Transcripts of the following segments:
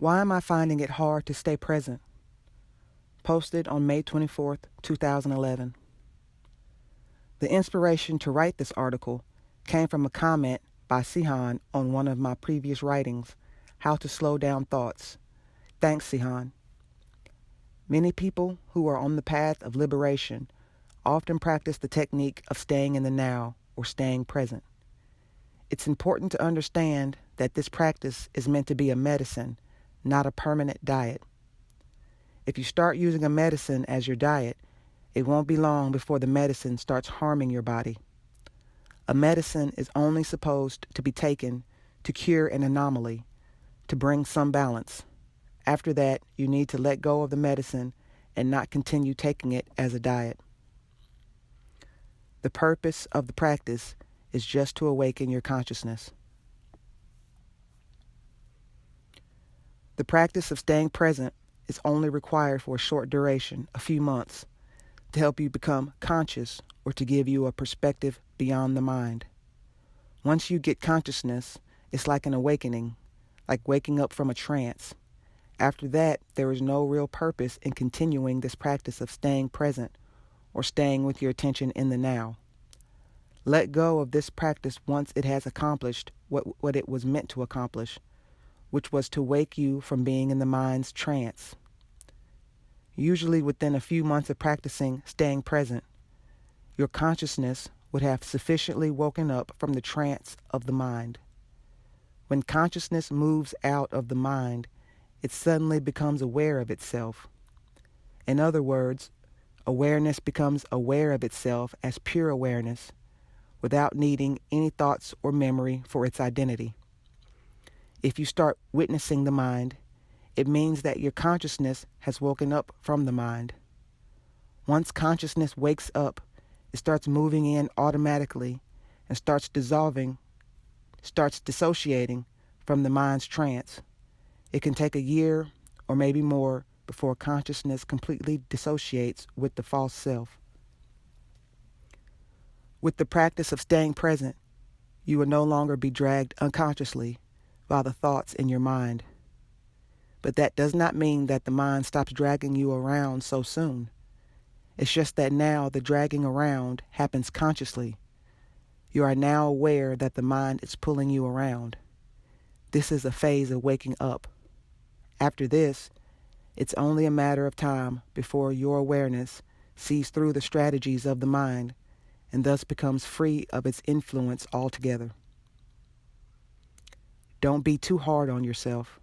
Why am I finding it hard to stay present? Posted on May 24th, 2011. The inspiration to write this article came from a comment by Sihan on one of my previous writings, How to Slow Down Thoughts. Thanks, Sihan. Many people who are on the path of liberation often practice the technique of staying in the now or staying present. It's important to understand that this practice is meant to be a medicine, not a permanent diet. If you start using a medicine as your diet, it won't be long before the medicine starts harming your body. A medicine is only supposed to be taken to cure an anomaly, to bring some balance. After that, you need to let go of the medicine and not continue taking it as a diet. The purpose of the practice is just to awaken your consciousness. The practice of staying present is only required for a short duration, a few months, to help you become conscious or to give you a perspective beyond the mind. Once you get consciousness, it's like an awakening, like waking up from a trance. After that, there is no real purpose in continuing this practice of staying present or staying with your attention in the now. Let go of this practice once it has accomplished what it was meant to accomplish, which was to wake you from being in the mind's trance. Usually within a few months of practicing staying present, your consciousness would have sufficiently woken up from the trance of the mind. When consciousness moves out of the mind, it suddenly becomes aware of itself. In other words, awareness becomes aware of itself as pure awareness, without needing any thoughts or memory for its identity. If you start witnessing the mind, it means that your consciousness has woken up from the mind. Once consciousness wakes up, it starts moving in automatically and starts dissociating from the mind's trance. It can take a year or maybe more before consciousness completely dissociates with the false self. With the practice of staying present, you will no longer be dragged unconsciously by the thoughts in your mind. But that does not mean that the mind stops dragging you around so soon. It's just that now the dragging around happens consciously. You are now aware that the mind is pulling you around. This is a phase of waking up. After this, it's only a matter of time before your awareness sees through the strategies of the mind and thus becomes free of its influence altogether. Don't be too hard on yourself.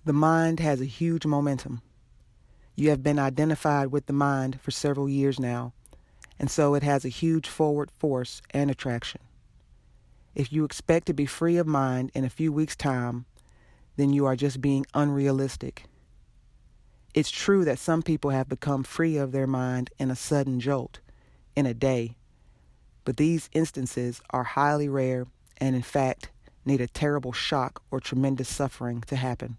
The mind has a huge momentum. You have been identified with the mind for several years now, and so it has a huge forward force and attraction. If you expect to be free of mind in a few weeks' time, then you are just being unrealistic. It's true that some people have become free of their mind in a sudden jolt, in a day, but these instances are highly rare and in fact need a terrible shock or tremendous suffering to happen.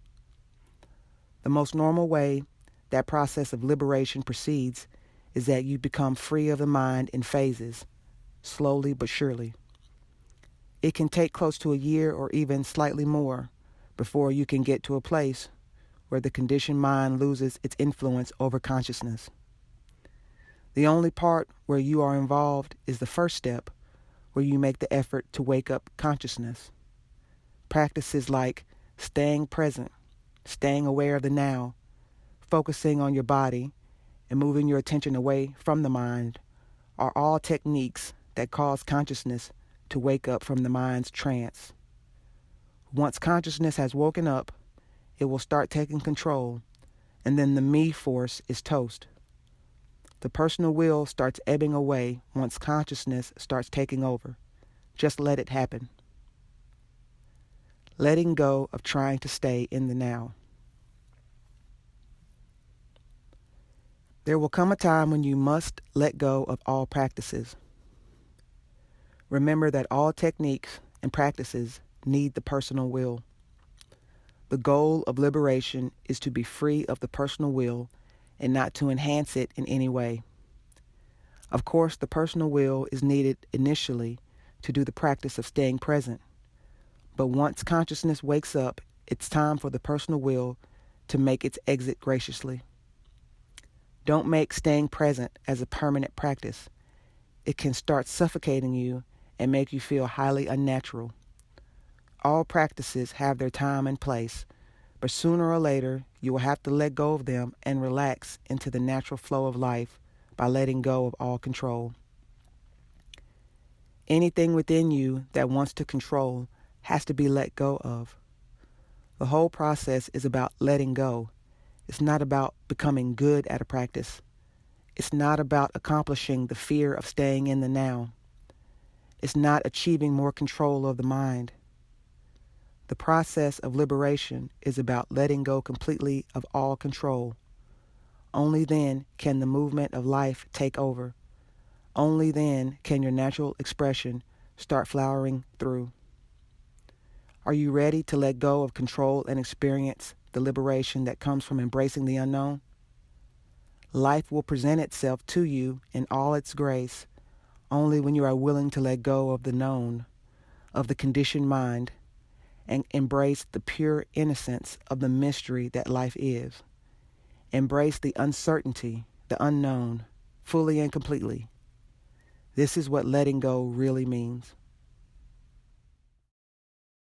The most normal way that process of liberation proceeds is that you become free of the mind in phases, slowly but surely. It can take close to a year or even slightly more before you can get to a place where the conditioned mind loses its influence over consciousness. The only part where you are involved is the first step, where you make the effort to wake up consciousness. Practices like staying present, staying aware of the now, focusing on your body, and moving your attention away from the mind are all techniques that cause consciousness to wake up from the mind's trance. Once consciousness has woken up, it will start taking control, and then the me force is toast. The personal will starts ebbing away once consciousness starts taking over. Just let it happen. Letting go of trying to stay in the now. There will come a time when you must let go of all practices. Remember that all techniques and practices need the personal will. The goal of liberation is to be free of the personal will and not to enhance it in any way. Of course, the personal will is needed initially to do the practice of staying present, But once consciousness wakes up, it's time for the personal will to make its exit graciously. Don't make staying present as a permanent practice. It can start suffocating you and make you feel highly unnatural. All practices have their time and place, but sooner or later you will have to let go of them and relax into the natural flow of life by letting go of all control. Anything within you that wants to control has to be let go of. The whole process is about letting go. It's not about becoming good at a practice. It's not about accomplishing the fear of staying in the now. It's not achieving more control of the mind. The process of liberation is about letting go completely of all control. Only then can the movement of life take over. Only then can your natural expression start flowering through. Are you ready to let go of control and experience the liberation that comes from embracing the unknown? Life will present itself to you in all its grace only when you are willing to let go of the known, of the conditioned mind, and embrace the pure innocence of the mystery that life is. Embrace the uncertainty, the unknown, fully and completely. This is what letting go really means.